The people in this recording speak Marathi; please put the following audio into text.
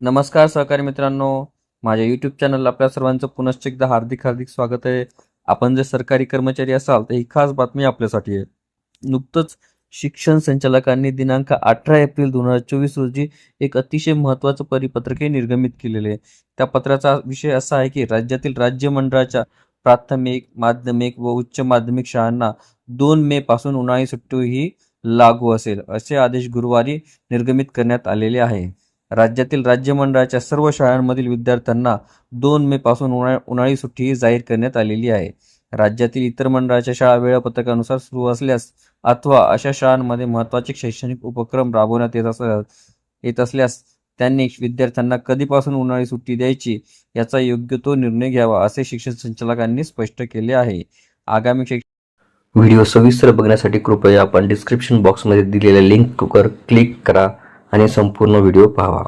नमस्कार सहकारी मित्रांनो, माझ्या यूट्यूब चॅनलला आपल्या सर्वांचं पुनश्च एकदा हार्दिक स्वागत आहे. आपण जर सरकारी कर्मचारी असाल तर ही खास बातमी आपल्यासाठी आहे. नुकतंच शिक्षण संचालकांनी दिनांक 18 एप्रिल 2024 रोजी एक अतिशय महत्त्वाचं परिपत्रकही निर्गमित केलेले आहे. त्या पत्राचा विषय असा आहे की राज्यातील राज्य मंडळाच्या प्राथमिक, माध्यमिक व उच्च माध्यमिक शाळांना 2 मे पासून उन्हाळी सुट्टी ही लागू असेल, असे आदेश गुरुवारी निर्गमित करण्यात आलेले आहे. राज्यातील राज्य मंडळाच्या सर्व शाळांमधील विद्यार्थ्यांना 2 मे पासून उन्हाळी सुट्टी जाहीर करण्यात आलेली आहे. राज्यातील इतर मंडळाच्या शाळा वेळापत्रकानुसार सुरू असल्यास अथवा अशा शाळांमध्ये महत्त्वाचे शैक्षणिक उपक्रम राबवण्यात येत असल्यास त्यांनी विद्यार्थ्यांना कधीपासून उन्हाळी सुट्टी द्यायची याचा योग्य तो निर्णय घ्यावा, असे शिक्षण संचालकांनी स्पष्ट केले आहे. आगामी व्हिडिओ सविस्तर बघण्यासाठी कृपया आपण डिस्क्रिप्शन बॉक्समध्ये दिलेल्या लिंकवर क्लिक करा आणि संपूर्ण व्हिडिओ पाहावा.